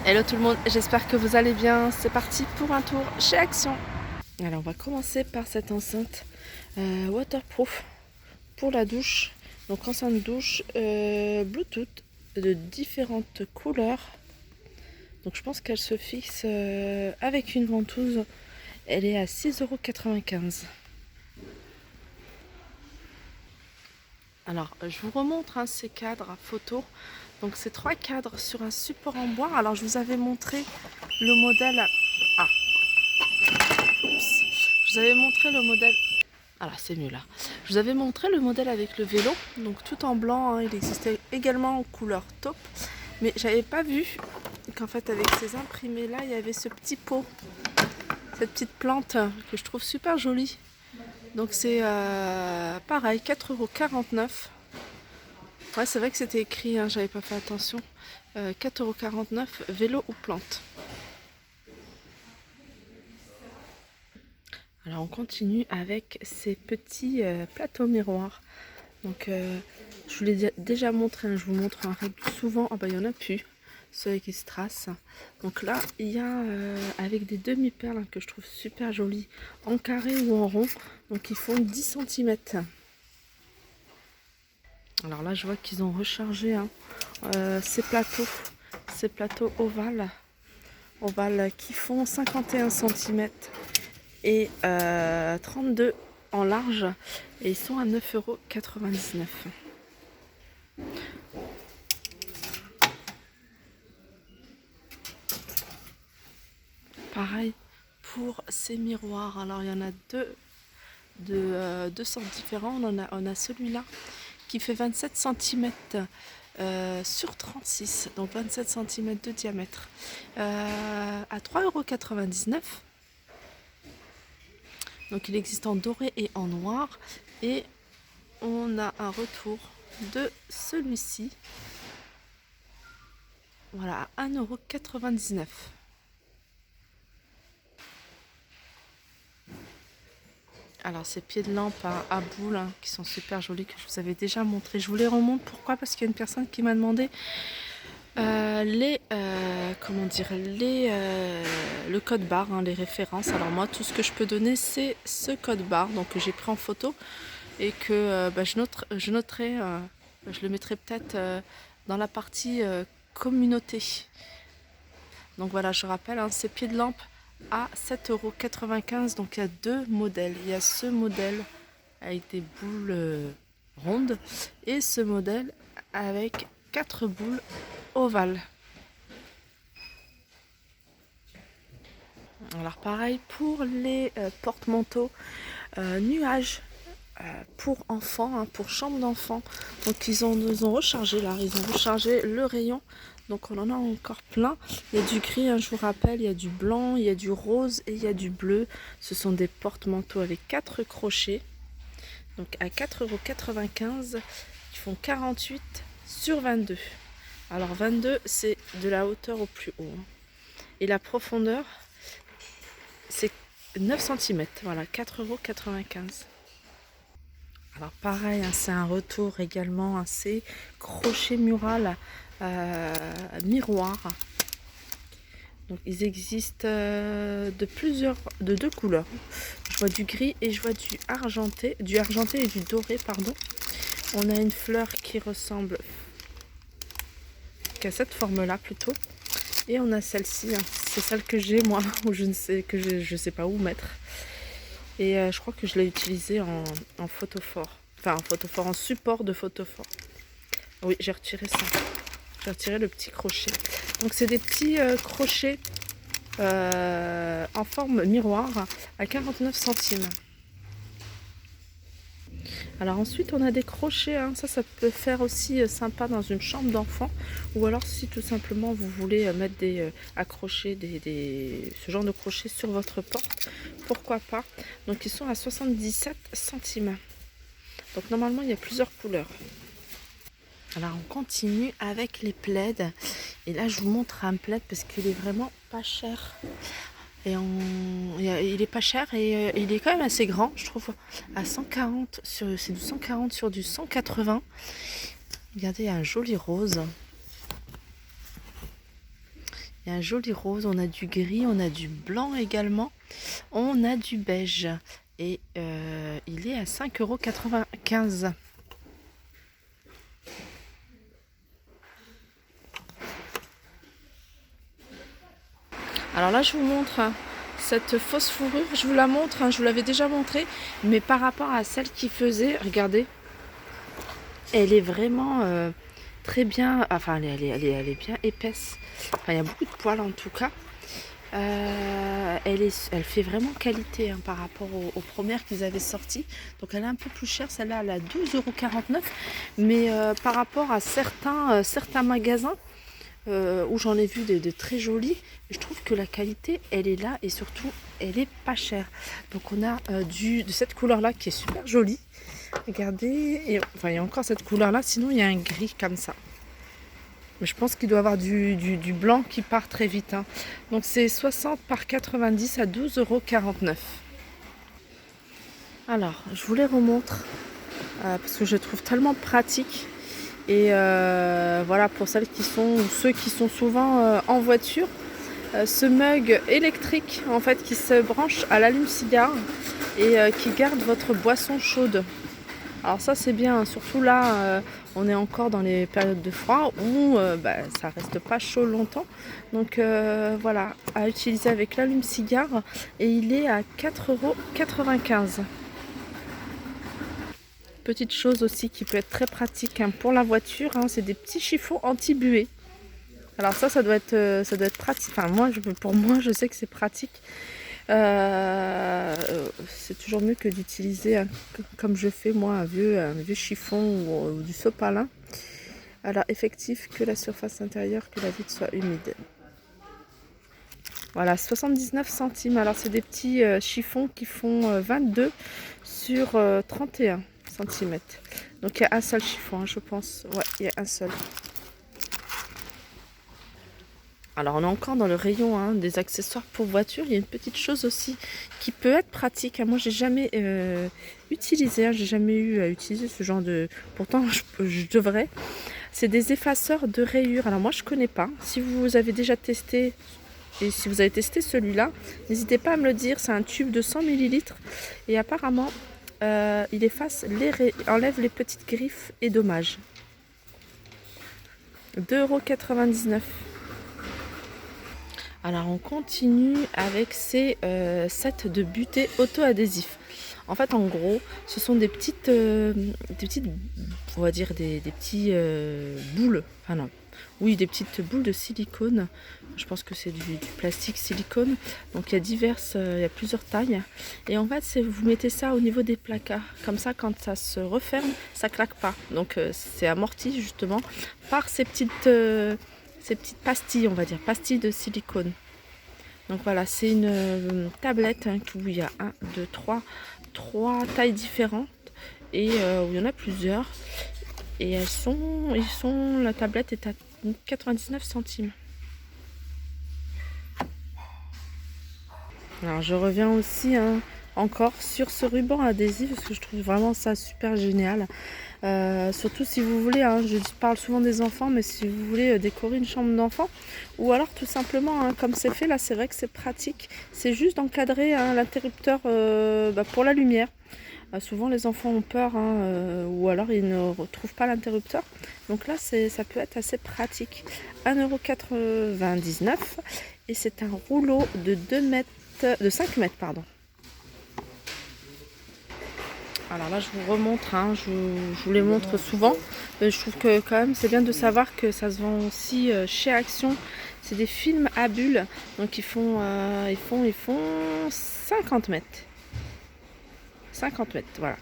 Hello tout le monde, j'espère que vous allez bien. C'est parti pour un tour chez Action. Alors on va commencer par cette enceinte waterproof pour la douche. Donc enceinte douche Bluetooth de différentes couleurs. Donc je pense qu'elle se fixe avec une ventouse. Elle est à 6,95 €. Alors je vous remontre ces cadres photos. Donc c'est 3 cadres sur un support en bois. Alors je vous avais montré le modèle. Ah, je vous avais montré le modèle. Ah là, c'est mieux là. Je vous avais montré le modèle avec le vélo, donc tout en blanc. Il existait également en couleur taupe, mais j'avais pas vu qu'en fait avec ces imprimés là, il y avait ce petit pot, cette petite plante que je trouve super jolie. Donc c'est pareil, 4,49 €. Ouais, c'est vrai que c'était écrit, j'avais pas fait attention. 4,49 € vélo ou plante. Alors on continue avec ces petits plateaux miroirs. Donc je vous l'ai déjà montré, je vous montre souvent. Ah bah il y en a plus, ceux qui se tracent. Donc là il y a avec des demi-perles que je trouve super jolies, en carré ou en rond. Donc ils font 10 cm. Alors là je vois qu'ils ont rechargé ces plateaux ovales qui font 51 cm et 32 en large, et ils sont à 9,99 €. Pareil pour ces miroirs. Alors il y en a deux sortes différents. On a celui-là qui fait 27 cm sur 36, donc 27 cm de diamètre, à 3,99 €. Donc il existe en doré et en noir, et on a un retour de celui-ci, voilà, à 1,99 €. Alors ces pieds de lampe à boules qui sont super jolis, que je vous avais déjà montré. Je vous les remonte, pourquoi? Parce qu'il y a une personne qui m'a demandé le code barre, les références. Alors moi tout ce que je peux donner c'est ce code barre, donc que j'ai pris en photo et que je noterai, je le mettrai peut-être dans la partie communauté. Donc voilà, je rappelle, ces pieds de lampe à 7,95 €. Donc il y a deux modèles. Il y a ce modèle avec des boules rondes et ce modèle avec 4 boules ovales. Alors pareil pour les porte-manteaux nuages pour enfants, pour chambre d'enfants. Donc ils ont rechargé là, ils ont rechargé le rayon. Donc on en a encore plein. Il y a du gris, je vous rappelle, il y a du blanc, il y a du rose et il y a du bleu. Ce sont des porte-manteaux avec 4 crochets. Donc à 4,95 €, qui font 48 sur 22. Alors 22, c'est de la hauteur au plus haut. Et la profondeur, c'est 9 cm. Voilà, 4,95 €. Alors pareil, c'est un retour également assez crochet mural miroir. Donc ils existent de deux couleurs. Je vois du gris et je vois du argenté et du doré, pardon. On a une fleur qui ressemble qu'à cette forme-là plutôt. Et on a celle-ci, c'est celle que j'ai moi, ou je sais pas où mettre. Et je crois que je l'ai utilisée en photophore. Enfin en photophore, en support de photophore. Oui, j'ai retiré ça. J'ai retiré le petit crochet. Donc c'est des petits crochets en forme miroir à 49 centimes. Alors ensuite on a des crochets, ça peut faire aussi sympa dans une chambre d'enfant, ou alors si tout simplement vous voulez mettre accrocher ce genre de crochets sur votre porte, pourquoi pas. Donc ils sont à 77 centimes. Donc normalement il y a plusieurs couleurs. Alors on continue avec les plaids, et là je vous montre un plaid parce qu'il est vraiment pas cher. Et il est pas cher, et il est quand même assez grand, je trouve, à 140 c'est du 140 sur du 180. Regardez, un joli rose. Il y a un joli rose, on a du gris, on a du blanc également. On a du beige. Et il est à 5,95 €. Alors là, je vous montre cette fausse fourrure. Je vous la montre, je vous l'avais déjà montré. Mais par rapport à celle qui faisait, regardez, elle est vraiment très bien. Enfin, elle est bien épaisse. Enfin, il y a beaucoup de poils en tout cas. Elle fait vraiment qualité par rapport aux premières qu'ils avaient sorties. Donc elle est un peu plus chère, celle-là elle a 12,49 €. Mais par rapport à certains magasins où j'en ai vu de très jolis, je trouve que la qualité elle est là et surtout elle est pas chère. Donc on a de cette couleur-là qui est super jolie. Regardez, et, enfin il y a encore cette couleur-là, sinon il y a un gris comme ça. Mais je pense qu'il doit y avoir du blanc qui part très vite. Donc c'est 60 par 90 à 12,49 €. Alors, je vous les remontre parce que je trouve tellement pratique. Et voilà, pour celles qui sont, ou ceux qui sont souvent en voiture, ce mug électrique en fait qui se branche à l'allume-cigare et qui garde votre boisson chaude. Alors ça c'est bien, surtout là on est encore dans les périodes de froid où ça reste pas chaud longtemps. Donc voilà, à utiliser avec l'allume-cigare et il est à 4,95 €. Petite chose aussi qui peut être très pratique pour la voiture, c'est des petits chiffons anti-buée. Alors ça doit être pratique. Enfin pour moi je sais que c'est pratique. C'est toujours mieux que d'utiliser comme je fais moi un vieux chiffon ou du sopalin. Alors effectif que la surface intérieure, que la vitre soit humide. Voilà, 79 centimes. Alors c'est des petits chiffons qui font 22 sur 31 cm. Donc il y a un seul chiffon, je pense. Ouais, il y a un seul. Alors on est encore dans le rayon des accessoires pour voiture. Il y a une petite chose aussi qui peut être pratique. Moi j'ai jamais utilisé, j'ai jamais eu à utiliser ce genre de... Pourtant je devrais. C'est des effaceurs de rayures. Alors moi je connais pas. Si vous avez déjà testé et si vous avez testé celui-là, n'hésitez pas à me le dire. C'est un tube de 100 ml et apparemment il efface enlève les petites griffes et dommages. 2,99 €. Alors on continue avec ces sets de butées auto-adhésifs. En fait en gros ce sont des petites on va dire des petits boules, enfin non, oui des petites boules de silicone. Je pense que c'est du plastique silicone. Donc il y a plusieurs tailles. Et en fait vous mettez ça au niveau des placards. Comme ça quand ça se referme, ça claque pas. Donc c'est amorti justement par ces petites pastilles, on va dire, pastilles de silicone. Donc voilà, c'est une tablette où il y a 3 tailles différentes et où il y en a plusieurs. Et la tablette est à 99 centimes. Alors je reviens aussi encore sur ce ruban adhésif parce que je trouve vraiment ça super génial. Surtout si vous voulez, je parle souvent des enfants, mais si vous voulez décorer une chambre d'enfant ou alors tout simplement comme c'est fait là, c'est vrai que c'est pratique. C'est juste d'encadrer l'interrupteur pour la lumière. Souvent les enfants ont peur ou alors ils ne retrouvent pas l'interrupteur. Donc là ça peut être assez pratique. 1,99 € et c'est un rouleau de 5 mètres pardon. Alors là je vous remontre, je vous les montre souvent. Je trouve que quand même c'est bien de savoir que ça se vend aussi chez Action. C'est des films à bulles, donc ils font 50 mètres. 50 mètres, voilà.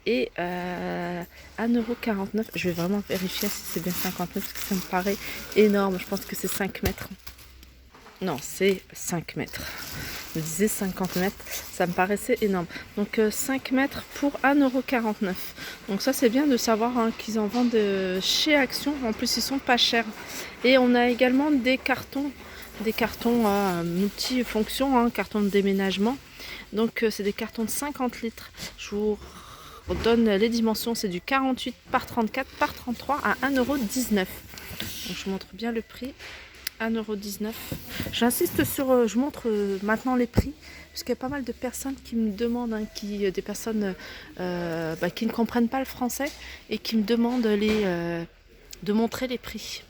Et 1,49 €. Je vais vraiment vérifier si c'est bien 50 mètres parce que ça me paraît énorme. Je pense que c'est 5 mètres. Non, c'est 5 mètres. Je disais 50 mètres, ça me paraissait énorme. Donc 5 mètres pour 1,49 €. Donc ça c'est bien de savoir qu'ils en vendent chez Action. En plus ils sont pas chers. Et on a également des cartons multifonctions, cartons de déménagement. Donc c'est des cartons de 50 litres. Je vous donne les dimensions, c'est du 48 par 34 par 33 à 1,19 €. Donc je montre bien le prix. 1,19 €. J'insiste sur, je montre maintenant les prix, parce qu'il y a pas mal de personnes qui me demandent, hein, des personnes qui ne comprennent pas le français et qui me demandent de montrer les prix.